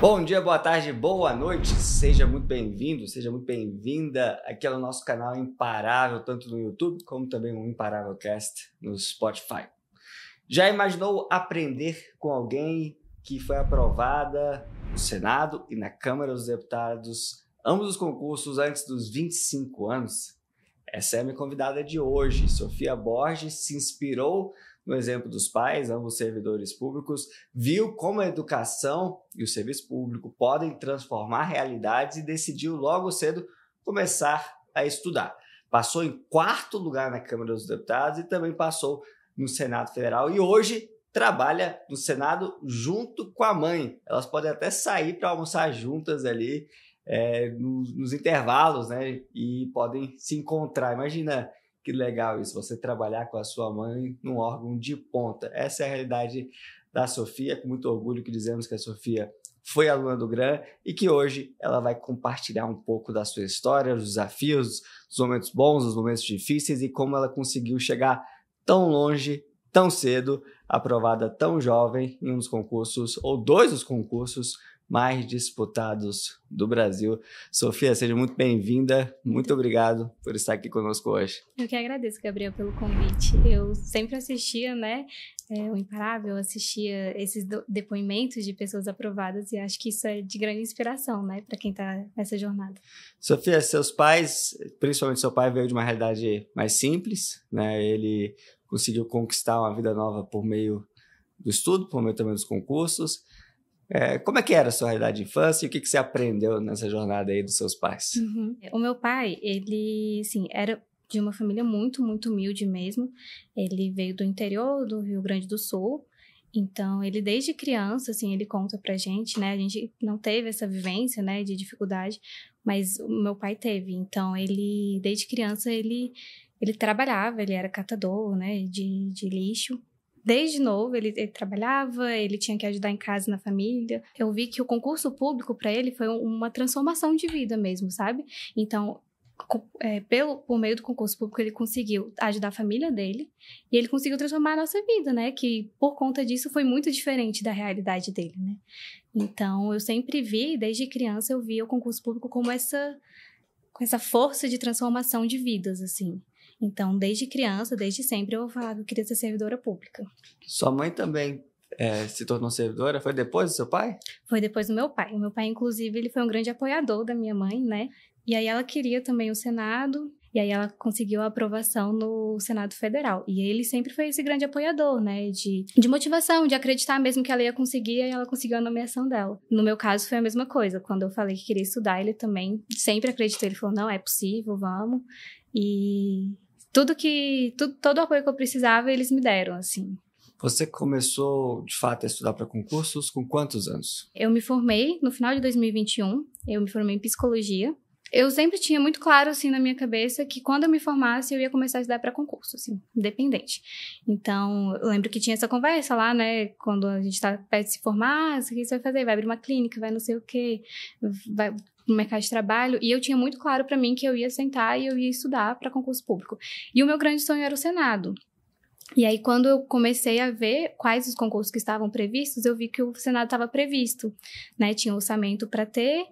Bom dia, boa tarde, boa noite, seja muito bem-vindo, seja muito bem-vinda aqui ao nosso canal Imparável, tanto no YouTube como também no Imparável Cast no Spotify. Já imaginou aprender com alguém que foi aprovada no Senado e na Câmara dos Deputados, ambos os concursos antes dos 25 anos? Essa é a minha convidada de hoje. Sofia Borges se inspirou no exemplo dos pais, ambos servidores públicos, viu como a educação e o serviço público podem transformar realidades e decidiu logo cedo começar a estudar. Passou em 4º lugar na Câmara dos Deputados e também passou no Senado Federal e hoje trabalha no Senado junto com a mãe. Elas podem até sair para almoçar juntas ali nos intervalos, né? E podem se encontrar. Imagina que legal isso, você trabalhar com a sua mãe num órgão de ponta. Essa é a realidade da Sofia, com muito orgulho que dizemos que a Sofia foi aluna do GRAM e que hoje ela vai compartilhar um pouco da sua história, os desafios, os momentos bons, os momentos difíceis e como ela conseguiu chegar tão longe, tão cedo, aprovada tão jovem em um dos concursos, ou 2 dos concursos mais disputados do Brasil. Sofia, seja muito bem-vinda. Muito obrigado por estar aqui conosco hoje. Eu que agradeço, Gabriel, pelo convite. Eu sempre assistia, o Imparável, assistia esses depoimentos de pessoas aprovadas e acho que isso é de grande inspiração, para quem está nessa jornada. Sofia, seus pais, principalmente seu pai, veio de uma realidade mais simples, Ele conseguiu conquistar uma vida nova por meio do estudo, por meio também dos concursos. Como é que era a sua realidade de infância e o que você aprendeu nessa jornada aí dos seus pais? O meu pai, ele, era de uma família muito, muito humilde mesmo. Ele veio do interior do Rio Grande do Sul. Então, ele desde criança, ele conta pra gente, A gente não teve essa vivência, de dificuldade, mas o meu pai teve. Então, ele, desde criança, ele trabalhava, ele era catador, de lixo. Desde novo, ele trabalhava, ele tinha que ajudar em casa, na família. Eu vi que o concurso público, para ele, foi uma transformação de vida mesmo, sabe? Então, por meio do concurso público, ele conseguiu ajudar a família dele e ele conseguiu transformar a nossa vida, que por conta disso foi muito diferente da realidade dele, Então, eu sempre vi, desde criança, eu via o concurso público como essa força de transformação de vidas, Então, desde criança, desde sempre, eu falava que eu queria ser servidora pública. Sua mãe também se tornou servidora? Foi depois do seu pai? Foi depois do meu pai. O meu pai, inclusive, ele foi um grande apoiador da minha mãe, E aí ela queria também o Senado, e aí ela conseguiu a aprovação no Senado Federal. E ele sempre foi esse grande apoiador, de motivação, de acreditar mesmo que ela ia conseguir, e ela conseguiu a nomeação dela. No meu caso, foi a mesma coisa. Quando eu falei que queria estudar, ele também sempre acreditou. Ele falou, não, é possível, vamos. E todo o apoio que eu precisava, eles me deram, Você começou, de fato, a estudar para concursos com quantos anos? Eu me formei no final de 2021, eu me formei em psicologia. Eu sempre tinha muito claro, na minha cabeça, que quando eu me formasse, eu ia começar a estudar para concurso, independente. Então, eu lembro que tinha essa conversa lá, quando a gente tá perto de se formar, o que você vai fazer? Vai abrir uma clínica, vai não sei o quê, vai no mercado de trabalho, e eu tinha muito claro para mim que eu ia sentar e eu ia estudar para concurso público. E o meu grande sonho era o Senado. E aí, quando eu comecei a ver quais os concursos que estavam previstos, eu vi que o Senado estava previsto, Tinha orçamento para ter,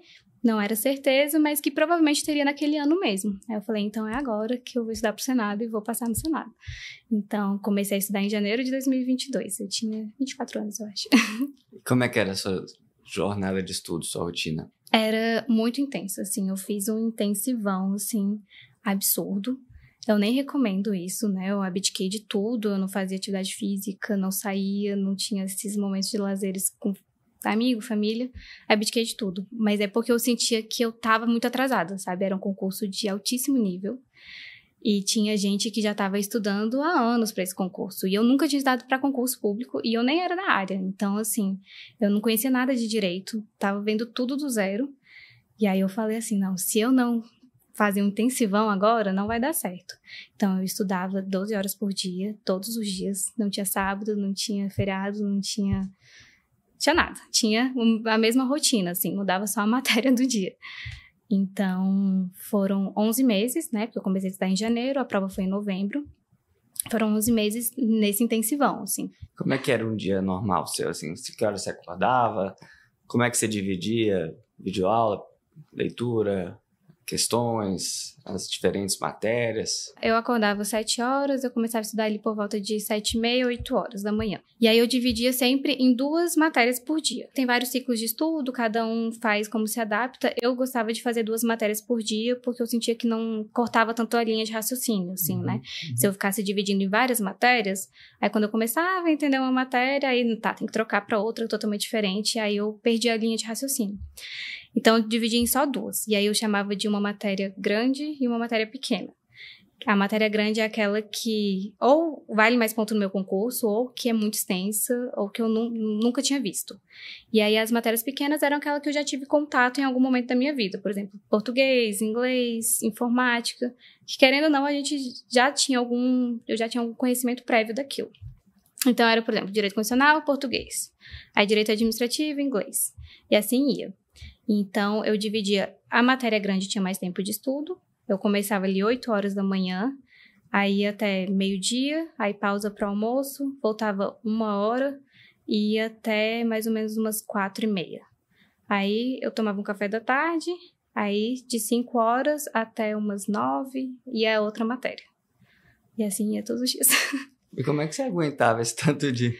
não era certeza, mas que provavelmente teria naquele ano mesmo. Aí eu falei, então é agora que eu vou estudar para o Senado e vou passar no Senado. Então, comecei a estudar em janeiro de 2022. Eu tinha 24 anos, eu acho. Como é que era a sua jornada de estudo, sua rotina? Era muito intensa, eu fiz um intensivão, absurdo. Eu nem recomendo isso, Eu abdiquei de tudo, eu não fazia atividade física, não saía, não tinha esses momentos de lazeres com amigo, família, abdiquei de tudo. Mas é porque eu sentia que eu tava muito atrasada, sabe? Era um concurso de altíssimo nível. E tinha gente que já estava estudando há anos para esse concurso. E eu nunca tinha estudado para concurso público e eu nem era da área. Então, eu não conhecia nada de direito, estava vendo tudo do zero. E aí eu falei não, se eu não fazer um intensivão agora, não vai dar certo. Então, eu estudava 12 horas por dia, todos os dias. Não tinha sábado, não tinha feriado, não tinha nada. Tinha a mesma rotina, mudava só a matéria do dia. Então, foram 11 meses, Porque eu comecei a estudar em janeiro, a prova foi em novembro. Foram 11 meses nesse intensivão, Como é que era um dia normal seu, Que horas você acordava? Como é que você dividia videoaula, leitura, questões, as diferentes matérias? Eu acordava 7 horas, eu começava a estudar ali por volta de 7h30, 8 horas da manhã. E aí eu dividia sempre em 2 matérias por dia. Tem vários ciclos de estudo, cada um faz como se adapta. Eu gostava de fazer 2 matérias por dia, porque eu sentia que não cortava tanto a linha de raciocínio, assim, né? Se eu ficasse dividindo em várias matérias, aí quando eu começava a entender uma matéria, aí tem que trocar para outra totalmente diferente, aí eu perdi a linha de raciocínio. Então, eu dividi em só 2. E aí, eu chamava de uma matéria grande e uma matéria pequena. A matéria grande é aquela que ou vale mais ponto no meu concurso, ou que é muito extensa, ou que eu nunca tinha visto. E aí, as matérias pequenas eram aquela que eu já tive contato em algum momento da minha vida. Por exemplo, português, inglês, informática. Que, querendo ou não, eu já tinha algum conhecimento prévio daquilo. Então, era, por exemplo, direito constitucional, português. Aí, direito administrativo, inglês. E assim ia. Então, eu dividia, a matéria grande tinha mais tempo de estudo, eu começava ali 8 horas da manhã, aí ia até meio-dia, aí pausa para o almoço, voltava 1 hora e ia até mais ou menos umas 4h30. Aí eu tomava um café da tarde, aí de 5 horas até umas 9 ia outra matéria. E assim ia todos os dias. E como é que você aguentava esse tanto de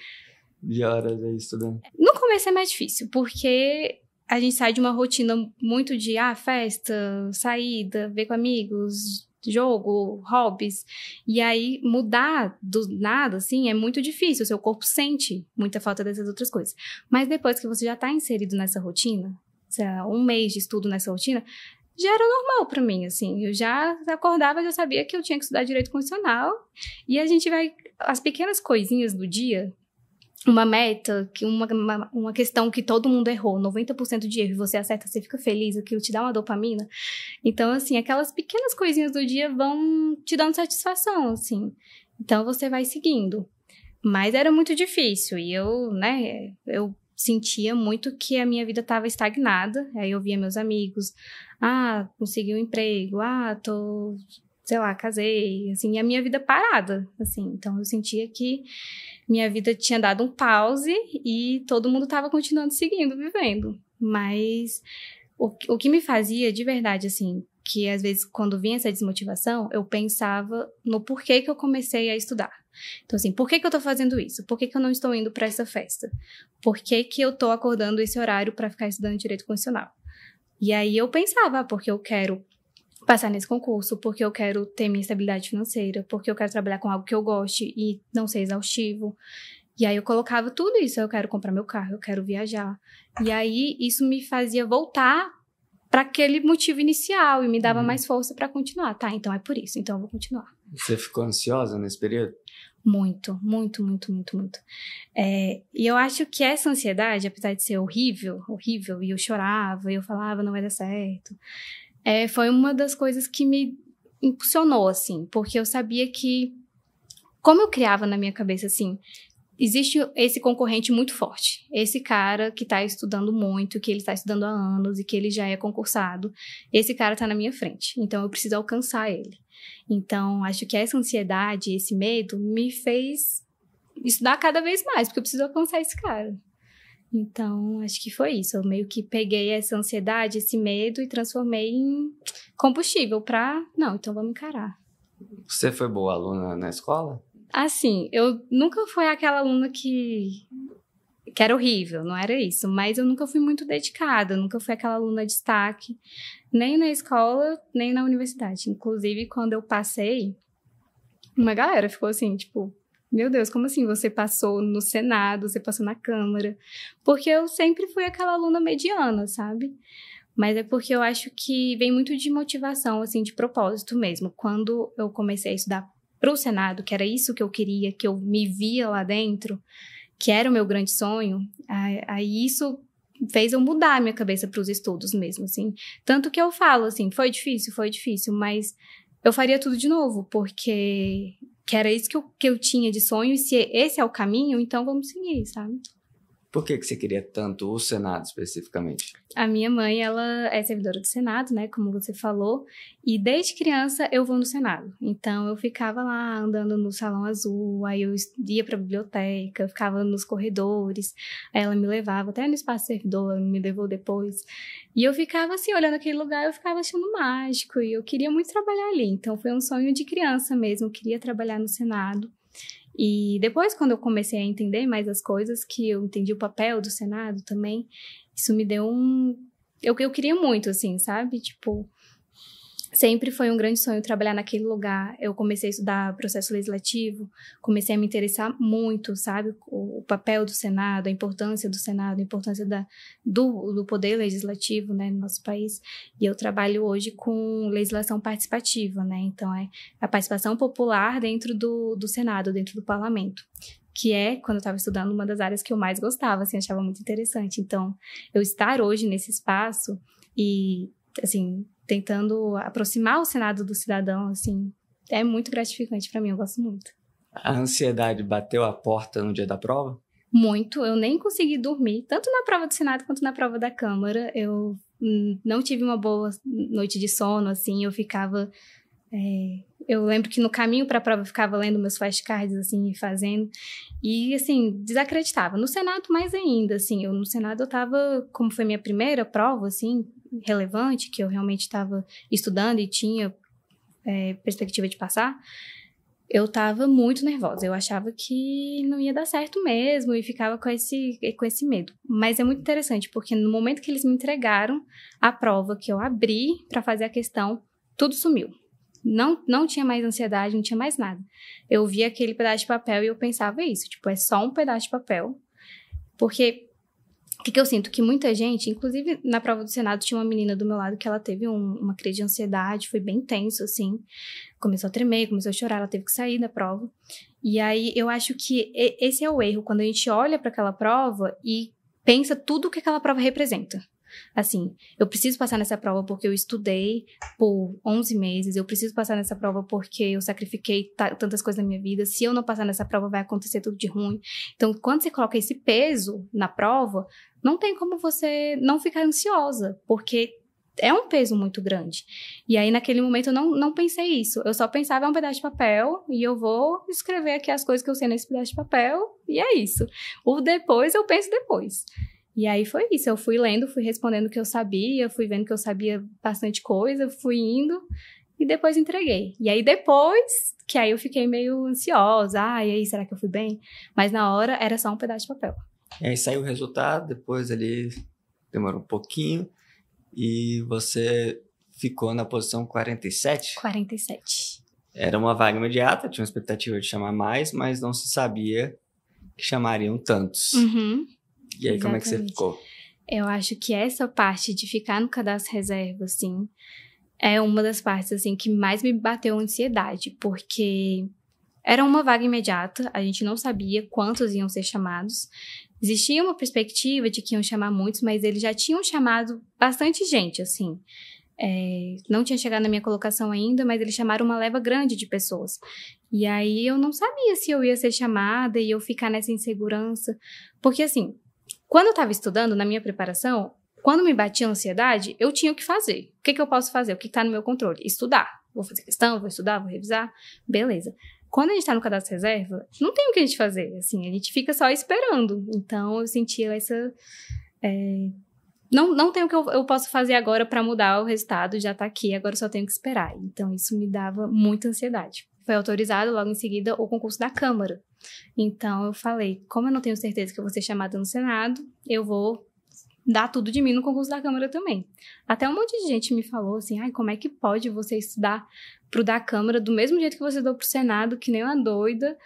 horas aí estudando? No começo é mais difícil, porque a gente sai de uma rotina muito de festa, saída, ver com amigos, jogo, hobbies. E aí, mudar do nada, assim, é muito difícil. O seu corpo sente muita falta dessas outras coisas. Mas depois que você já tá inserido nessa rotina, sei lá, 1 mês de estudo nessa rotina, já era normal pra mim, assim. Eu já acordava, já sabia que eu tinha que estudar direito constitucional. E a gente vai... As pequenas coisinhas do dia... Uma meta, uma questão que todo mundo errou, 90% de erro, você acerta, você fica feliz, aquilo te dá uma dopamina. Então, assim, aquelas pequenas coisinhas do dia vão te dando satisfação, assim. Então, você vai seguindo. Mas era muito difícil e eu sentia muito que a minha vida estava estagnada. Aí eu via meus amigos, consegui um emprego, sei lá, casei, assim, e a minha vida parada, assim. Então, eu sentia que minha vida tinha dado um pause e todo mundo estava continuando seguindo, vivendo. Mas o que me fazia, de verdade, assim, que às vezes, quando vinha essa desmotivação, eu pensava no porquê que eu comecei a estudar. Então, assim, por que eu tô fazendo isso? Por que eu não estou indo para essa festa? Por que eu tô acordando esse horário para ficar estudando direito constitucional? E aí eu pensava, porque eu quero passar nesse concurso, porque eu quero ter minha estabilidade financeira, porque eu quero trabalhar com algo que eu goste e não ser exaustivo. E aí eu colocava tudo isso, eu quero comprar meu carro, eu quero viajar. E aí isso me fazia voltar para aquele motivo inicial e me dava mais força para continuar. Tá, então é por isso, então eu vou continuar. Você ficou ansiosa nesse período? Muito, muito, muito, muito, muito. E eu acho que essa ansiedade, apesar de ser horrível, e eu chorava, e eu falava, não vai dar certo... foi uma das coisas que me impulsionou, assim, porque eu sabia que, como eu criava na minha cabeça, assim, existe esse concorrente muito forte, esse cara que tá estudando muito, que ele tá estudando há anos e que ele já é concursado, esse cara tá na minha frente, então eu preciso alcançar ele. Então, acho que essa ansiedade, esse medo, me fez estudar cada vez mais, porque eu preciso alcançar esse cara. Então, acho que foi isso. Eu meio que peguei essa ansiedade, esse medo e transformei em combustível pra... Não, então vamos encarar. Você foi boa aluna na escola? Assim, eu nunca fui aquela aluna que era horrível, não era isso. Mas eu nunca fui muito dedicada, nunca fui aquela aluna de destaque. Nem na escola, nem na universidade. Inclusive, quando eu passei, uma galera ficou assim, tipo... Meu Deus, como assim você passou no Senado, você passou na Câmara? Porque eu sempre fui aquela aluna mediana, sabe? Mas é porque eu acho que vem muito de motivação, assim, de propósito mesmo. Quando eu comecei a estudar pro Senado, que era isso que eu queria, que eu me via lá dentro, que era o meu grande sonho, aí isso fez eu mudar a minha cabeça pros estudos mesmo, assim. Tanto que eu falo, assim, foi difícil, mas eu faria tudo de novo, porque... que era isso que eu tinha de sonho, e se esse é o caminho, então vamos seguir, sabe? Por que você queria tanto o Senado, especificamente? A minha mãe, ela é servidora do Senado, né, como você falou, e desde criança eu vou no Senado. Então, eu ficava lá andando no Salão Azul, aí eu ia pra biblioteca, eu ficava nos corredores, aí ela me levava até no espaço servidor, ela me levou depois. E eu ficava assim, olhando aquele lugar, eu ficava achando mágico, e eu queria muito trabalhar ali. Então, foi um sonho de criança mesmo, eu queria trabalhar no Senado. E depois, quando eu comecei a entender mais as coisas, que eu entendi o papel do Senado também, isso me deu eu queria muito, assim, sabe? Tipo, sempre foi um grande sonho trabalhar naquele lugar. Eu comecei a estudar processo legislativo, comecei a me interessar muito, sabe? O papel do Senado, a importância do Senado, a importância do poder legislativo, né, no nosso país. E eu trabalho hoje com legislação participativa, né? Então, é a participação popular dentro do Senado, dentro do parlamento. Que é, quando eu estava estudando, uma das áreas que eu mais gostava, assim, achava muito interessante. Então, eu estar hoje nesse espaço e, assim, tentando aproximar o Senado do cidadão, assim, é muito gratificante para mim, eu gosto muito. A ansiedade bateu a porta no dia da prova? Muito, eu nem consegui dormir, tanto na prova do Senado quanto na prova da Câmara. Eu não tive uma boa noite de sono, assim, eu ficava... eu lembro que no caminho para a prova eu ficava lendo meus flashcards, assim, e fazendo. E, assim, desacreditava. No Senado, mais ainda, assim. No Senado eu tava, como foi minha primeira prova, assim, relevante, que eu realmente estava estudando e tinha perspectiva de passar, eu tava muito nervosa. Eu achava que não ia dar certo mesmo e ficava com esse medo. Mas é muito interessante, porque no momento que eles me entregaram a prova, que eu abri para fazer a questão, tudo sumiu. Não tinha mais ansiedade, não tinha mais nada. Eu via aquele pedaço de papel e eu pensava isso, tipo, é só um pedaço de papel. Porque, o que eu sinto? Que muita gente, inclusive na prova do Senado, tinha uma menina do meu lado que ela teve uma crise de ansiedade, foi bem tenso, assim. Começou a tremer, começou a chorar, ela teve que sair da prova. E aí, eu acho que esse é o erro, quando a gente olha para aquela prova e pensa tudo o que aquela prova representa. Assim, eu preciso passar nessa prova porque eu estudei por 11 meses, eu preciso passar nessa prova porque eu sacrifiquei tantas coisas na minha vida, se eu não passar nessa prova vai acontecer tudo de ruim. Então, quando você coloca esse peso na prova, não tem como você não ficar ansiosa, porque é um peso muito grande. E aí, naquele momento, eu não pensei isso. Eu só pensava, é um pedaço de papel e eu vou escrever aqui as coisas que eu sei nesse pedaço de papel e é isso. O depois, eu penso depois. E aí foi isso, eu fui lendo, fui respondendo o que eu sabia, fui vendo que eu sabia bastante coisa, fui indo e depois entreguei. E aí depois, que aí eu fiquei meio ansiosa, e aí, será que eu fui bem? Mas na hora era só um pedaço de papel. E aí saiu o resultado, depois ali demorou um pouquinho e você ficou na posição 47? 47. Era uma vaga imediata, tinha uma expectativa de chamar mais, mas não se sabia que chamariam tantos. Uhum. E aí, Exatamente. como é que você ficou? Eu acho que essa parte de ficar no cadastro reserva, assim, é uma das partes, assim, que mais me bateu ansiedade, porque era uma vaga imediata, a gente não sabia quantos iam ser chamados. Existia uma perspectiva de que iam chamar muitos, mas eles já tinham chamado bastante gente, assim. Não tinha chegado na minha colocação ainda, mas eles chamaram uma leva grande de pessoas. E aí eu não sabia se eu ia ser chamada e eu ficar nessa insegurança. Porque, assim, quando eu estava estudando, na minha preparação, quando me batia a ansiedade, eu tinha o que fazer. O que eu posso fazer? O que está no meu controle? Estudar. Vou fazer questão, vou estudar, vou revisar. Beleza. Quando a gente está no cadastro reserva, não tem o que a gente fazer. Assim, a gente fica só esperando. Então, eu sentia essa... Não tem o que eu posso fazer agora para mudar o resultado, já tá aqui, agora eu só tenho que esperar. Então, isso me dava muita ansiedade. Foi autorizado logo em seguida o concurso da Câmara. Então, eu falei, como eu não tenho certeza que eu vou ser chamada no Senado, eu vou dar tudo de mim no concurso da Câmara também. Até um monte de gente me falou assim, como é que pode você estudar pro da Câmara do mesmo jeito que você estudou pro Senado, que nem uma doida,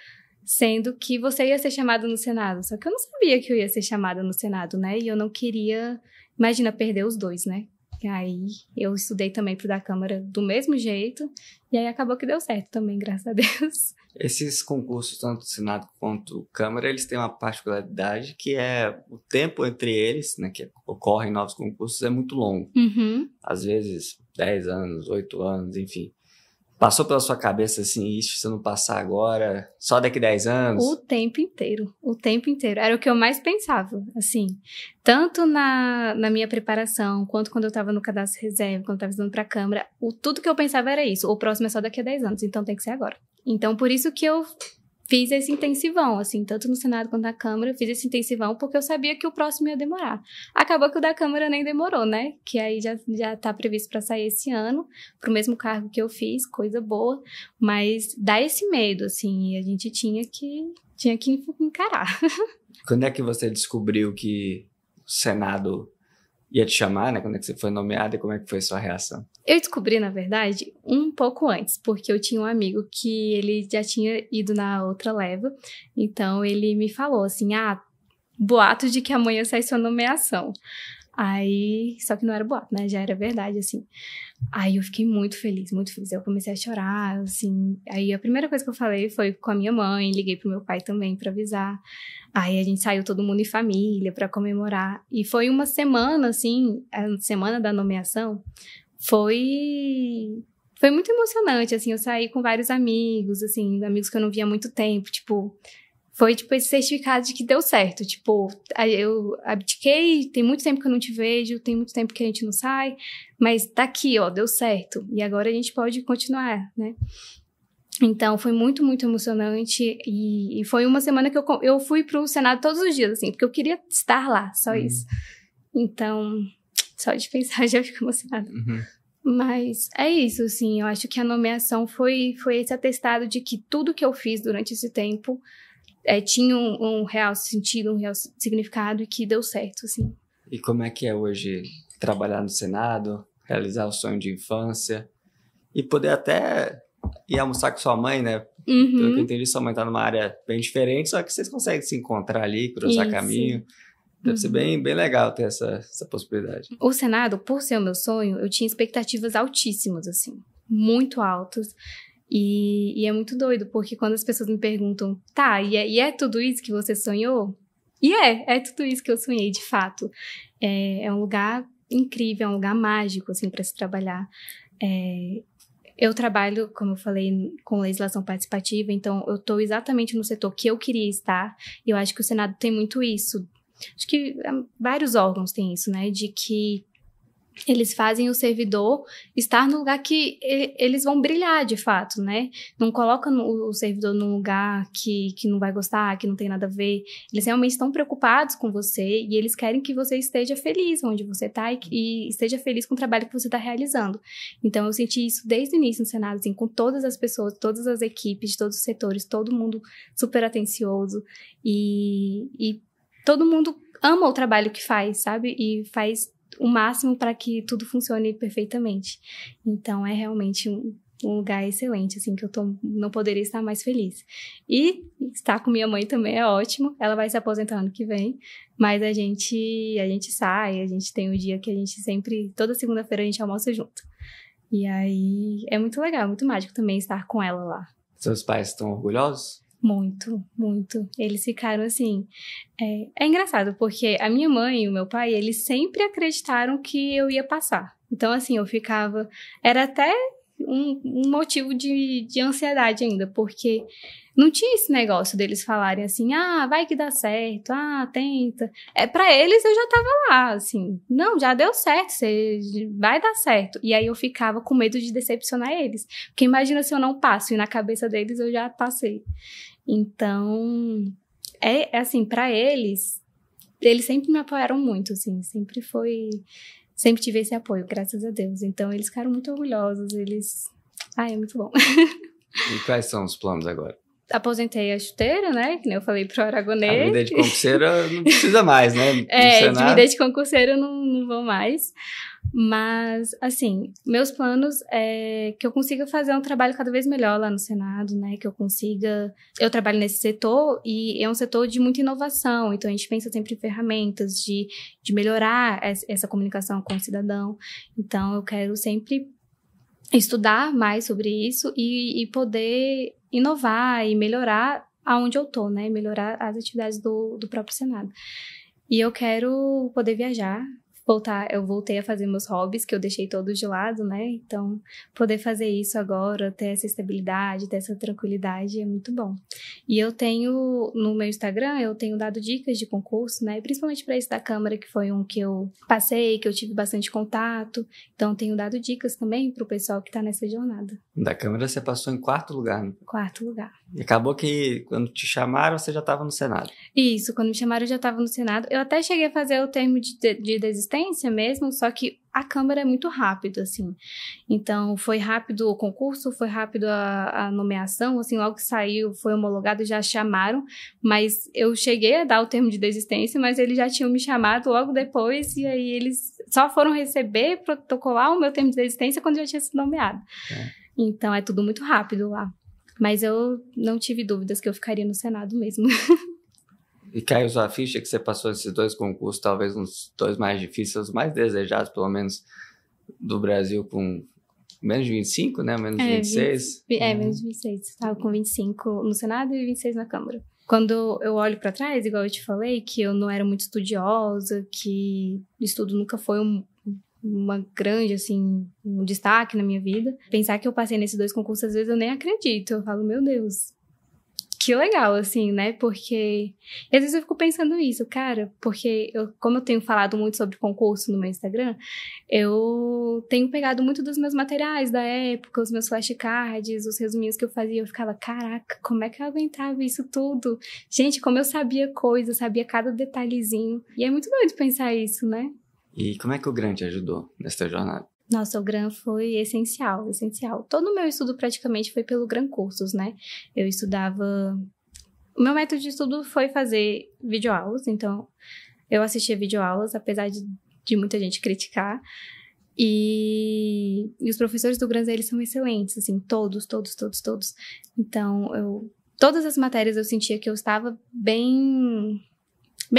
sendo que você ia ser chamada no Senado. Só que eu não sabia que eu ia ser chamada no Senado, né? E eu não queria, imagina, perder os dois, né? E aí, eu estudei também pro da Câmara do mesmo jeito, e aí acabou que deu certo também, graças a Deus. Esses concursos, tanto Senado quanto Câmara, eles têm uma particularidade que é o tempo entre eles, né, que ocorrem novos concursos, é muito longo. Uhum. Às vezes, 10 anos, 8 anos, enfim. Passou pela sua cabeça assim, isso, se eu não passar agora, só daqui 10 anos? O tempo inteiro. Era o que eu mais pensava, assim. Tanto na minha preparação, quanto quando eu tava no cadastro reserva, quando eu tava estudando pra Câmara, tudo que eu pensava era isso. O próximo é só daqui a 10 anos, então tem que ser agora. Então, por isso que eu fiz esse intensivão, assim, tanto no Senado quanto na Câmara, eu fiz esse intensivão porque eu sabia que o próximo ia demorar. Acabou que o da Câmara nem demorou, né? Que aí já tá previsto para sair esse ano, pro mesmo cargo que eu fiz, coisa boa, mas dá esse medo, assim, e a gente tinha que encarar. Quando é que você descobriu que o Senado ia te chamar, né? Quando é que você foi nomeada e como é que foi a sua reação? Eu descobri, na verdade, um pouco antes, porque eu tinha um amigo que ele já tinha ido na outra leva, então ele me falou assim, boato de que amanhã sai sua nomeação. Aí, só que não era boato, né? Já era verdade, assim. Aí eu fiquei muito feliz, muito feliz. Eu comecei a chorar, assim. Aí a primeira coisa que eu falei foi com a minha mãe, liguei pro meu pai também pra avisar. Aí a gente saiu todo mundo em família pra comemorar. E foi uma semana, assim, a semana da nomeação, foi muito emocionante, assim. Eu saí com vários amigos, assim, amigos que eu não via há muito tempo, tipo... Foi, tipo, esse certificado de que deu certo. Tipo, eu abdiquei, tem muito tempo que eu não te vejo, tem muito tempo que a gente não sai, mas tá aqui, ó, deu certo. E agora a gente pode continuar, né? Então, foi muito, muito emocionante. E foi uma semana que eu fui pro Senado todos os dias, assim, porque eu queria estar lá, só isso. Então, só de pensar já fico emocionada. Mas é isso, assim, eu acho que a nomeação foi esse atestado de que tudo que eu fiz durante esse tempo tinha um real sentido, um real significado e que deu certo, assim. E como é que é hoje trabalhar no Senado, realizar o sonho de infância e poder até ir almoçar com sua mãe, né? Pelo que eu entendi, sua mãe tá numa área bem diferente, só que vocês conseguem se encontrar ali, cruzar caminho. Deve ser bem, bem legal ter essa possibilidade. O Senado, por ser o meu sonho, eu tinha expectativas altíssimas, assim, muito altas. E é muito doido, porque quando as pessoas me perguntam, tá, e é tudo isso que você sonhou? E é tudo isso que eu sonhei, de fato. É um lugar incrível, é um lugar mágico, assim, para se trabalhar. Eu trabalho, como eu falei, com legislação participativa, então eu estou exatamente no setor que eu queria estar, e eu acho que o Senado tem muito isso. Acho que vários órgãos têm isso, né, de que eles fazem o servidor estar no lugar que eles vão brilhar, de fato, né? Não colocam o servidor num lugar que não vai gostar, que não tem nada a ver. Eles realmente estão preocupados com você e eles querem que você esteja feliz onde você está e esteja feliz com o trabalho que você está realizando. Então, eu senti isso desde o início no Senado, assim, com todas as pessoas, todas as equipes, de todos os setores, todo mundo super atencioso e todo mundo ama o trabalho que faz, sabe? E faz o máximo para que tudo funcione perfeitamente. Então, é realmente um lugar excelente, assim, que eu não poderia estar mais feliz. E estar com minha mãe também é ótimo. Ela vai se aposentar ano que vem, mas a gente sai, a gente tem um dia que a gente sempre, toda segunda-feira a gente almoça junto. E aí, é muito legal, muito mágico também estar com ela lá. Seus pais estão orgulhosos? Muito, muito. Eles ficaram assim... É engraçado, porque a minha mãe e o meu pai, eles sempre acreditaram que eu ia passar. Então, assim, eu ficava... Era até um motivo de ansiedade ainda, porque não tinha esse negócio deles falarem assim, vai que dá certo, tenta. Pra eles, eu já tava lá, assim, não, já deu certo, vai dar certo. E aí eu ficava com medo de decepcionar eles, porque imagina se eu não passo, e na cabeça deles eu já passei. Então, assim, pra eles sempre me apoiaram muito, assim, sempre tive esse apoio, graças a Deus. Então, eles ficaram muito orgulhosos, é muito bom. E quais são os planos agora? Aposentei a chuteira, né? Que nem eu falei pro Aragonês. A vida de concurseira não precisa mais, né? De vida de concurseira eu não vou mais. Mas, assim, meus planos é que eu consiga fazer um trabalho cada vez melhor lá no Senado, né? Que eu consiga... Eu trabalho nesse setor e é um setor de muita inovação. Então, a gente pensa sempre em ferramentas de melhorar essa comunicação com o cidadão. Então, eu quero sempre estudar mais sobre isso e poder inovar e melhorar aonde eu tô, né? Melhorar as atividades do próprio Senado. E eu quero poder viajar, eu voltei a fazer meus hobbies, que eu deixei todos de lado, né? Então, poder fazer isso agora, ter essa estabilidade, ter essa tranquilidade é muito bom. E eu tenho, no meu Instagram, eu tenho dado dicas de concurso, né? Principalmente para esse da Câmara, que foi um que eu passei, que eu tive bastante contato. Então, tenho dado dicas também pro pessoal que tá nessa jornada. Da Câmara você passou em 4º lugar, né? 4º lugar. E acabou que, quando te chamaram, você já estava no Senado. Isso, quando me chamaram eu já estava no Senado. Eu até cheguei a fazer o termo de desistência mesmo, só que a Câmara é muito rápido, assim. Então, foi rápido o concurso, foi rápido a nomeação, assim, logo que saiu, foi homologado, já chamaram, mas eu cheguei a dar o termo de desistência, mas eles já tinham me chamado logo depois, e aí eles só foram receber, protocolar o meu termo de desistência quando já tinha sido nomeado. Então, é tudo muito rápido lá. Mas eu não tive dúvidas que eu ficaria no Senado mesmo. E caiu sua ficha que você passou esses 2 concursos, talvez uns 2 mais difíceis, os mais desejados, pelo menos, do Brasil, com menos de 25, né? Menos de 26. Menos de 26. Estava com 25 no Senado e 26 na Câmara. Quando eu olho para trás, igual eu te falei, que eu não era muito estudiosa, que o estudo nunca foi uma grande, assim, um destaque na minha vida. Pensar que eu passei nesses 2 concursos, às vezes eu nem acredito. Eu falo, meu Deus, que legal, assim, né? Porque às vezes eu fico pensando isso, cara, porque como eu tenho falado muito sobre concurso no meu Instagram, eu tenho pegado muito dos meus materiais da época, os meus flashcards, os resuminhos que eu fazia, eu ficava, caraca, como é que eu aguentava isso tudo? Gente, como eu sabia coisa, sabia cada detalhezinho. E é muito doido pensar isso, né? E como é que o GRAN te ajudou nessa jornada? Nossa, o GRAN foi essencial, essencial. Todo o meu estudo praticamente foi pelo GRAN Cursos, né? Eu estudava... O meu método de estudo foi fazer videoaulas, então eu assistia videoaulas, apesar de muita gente criticar. E os professores do GRAN, eles são excelentes, assim, todos. Então, todas as matérias eu sentia que eu estava bem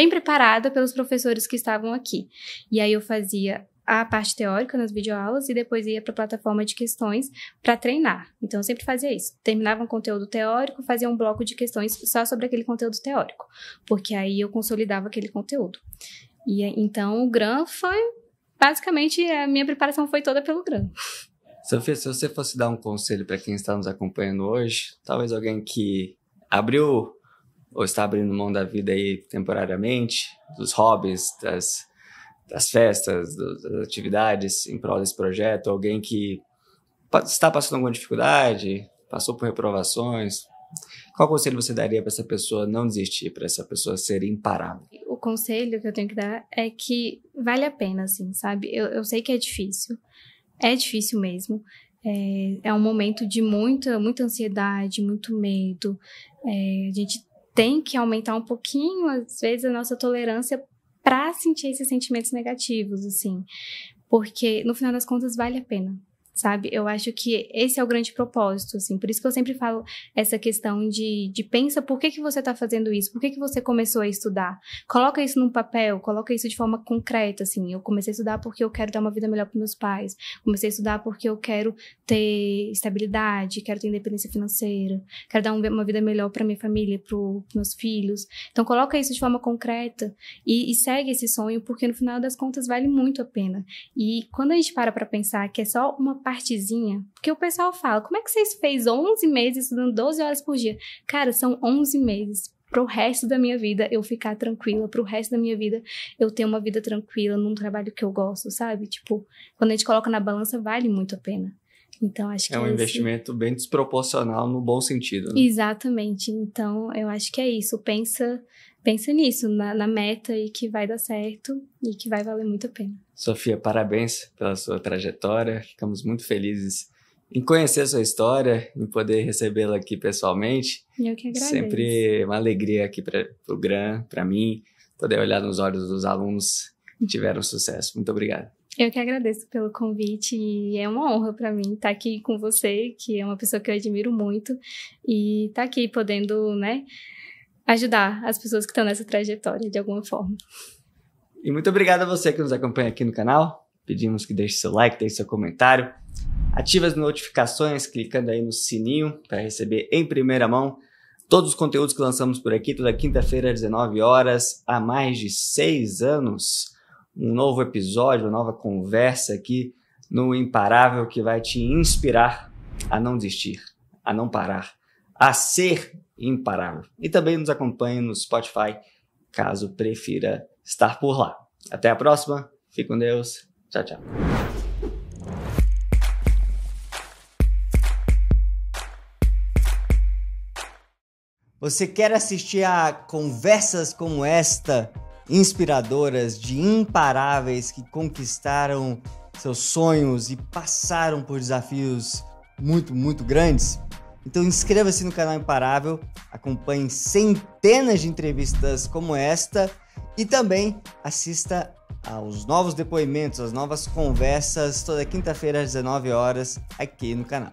preparada pelos professores que estavam aqui. E aí eu fazia a parte teórica nas videoaulas e depois ia para a plataforma de questões para treinar. Então, eu sempre fazia isso. Terminava um conteúdo teórico, fazia um bloco de questões só sobre aquele conteúdo teórico, porque aí eu consolidava aquele conteúdo. E então, o GRAN foi, basicamente, a minha preparação foi toda pelo GRAN. Sofia, se você fosse dar um conselho para quem está nos acompanhando hoje, talvez alguém que abriu ou está abrindo mão da vida aí temporariamente, dos hobbies, das festas, das atividades em prol desse projeto, alguém que está passando alguma dificuldade, passou por reprovações, qual conselho você daria para essa pessoa não desistir, para essa pessoa ser imparável? O conselho que eu tenho que dar é que vale a pena, assim, sabe? Eu sei que é difícil mesmo, é um momento de muita ansiedade, muito medo, a gente tem que aumentar um pouquinho, às vezes, a nossa tolerância para sentir esses sentimentos negativos, assim, porque no final das contas vale a pena, sabe? Eu acho que esse é o grande propósito, assim, por isso que eu sempre falo essa questão de pensa por que você tá fazendo isso, por que você começou a estudar, coloca isso num papel, coloca isso de forma concreta, assim, eu comecei a estudar porque eu quero dar uma vida melhor para meus pais, comecei a estudar porque eu quero ter estabilidade, quero ter independência financeira, quero dar uma vida melhor para minha família, para meus filhos, então coloca isso de forma concreta e segue esse sonho, porque no final das contas vale muito a pena. E quando a gente para pensar que é só uma partezinha, porque o pessoal fala, como é que vocês fez 11 meses estudando 12 horas por dia? Cara, são 11 meses pro resto da minha vida eu ficar tranquila, pro resto da minha vida eu ter uma vida tranquila, num trabalho que eu gosto, sabe? Tipo, quando a gente coloca na balança, vale muito a pena. Então, acho que é um investimento bem desproporcional no bom sentido, né? Exatamente. Então, eu acho que é isso. Pensa nisso, na meta e que vai dar certo e que vai valer muito a pena. Sofia, parabéns pela sua trajetória. Ficamos muito felizes em conhecer a sua história, em poder recebê-la aqui pessoalmente. Eu que agradeço. Sempre uma alegria aqui para o GRAN, para mim, poder olhar nos olhos dos alunos que tiveram sucesso. Muito obrigado. Eu que agradeço pelo convite e é uma honra para mim estar aqui com você, que é uma pessoa que eu admiro muito, e estar aqui podendo, né, ajudar as pessoas que estão nessa trajetória de alguma forma. E muito obrigado a você que nos acompanha aqui no canal. Pedimos que deixe seu like, deixe seu comentário. Ative as notificações clicando aí no sininho para receber em primeira mão todos os conteúdos que lançamos por aqui, toda quinta-feira às 19 horas, há mais de 6 anos. um novo episódio, uma nova conversa aqui no Imparável, que vai te inspirar a não desistir, a não parar, a ser imparável. E também nos acompanhe no Spotify, caso prefira estar por lá. Até a próxima, fique com Deus, tchau, tchau. Você quer assistir a conversas como esta, inspiradoras, de imparáveis que conquistaram seus sonhos e passaram por desafios muito, muito grandes? Então inscreva-se no canal Imparável, acompanhe centenas de entrevistas como esta e também assista aos novos depoimentos, às novas conversas, toda quinta-feira às 19 horas aqui no canal.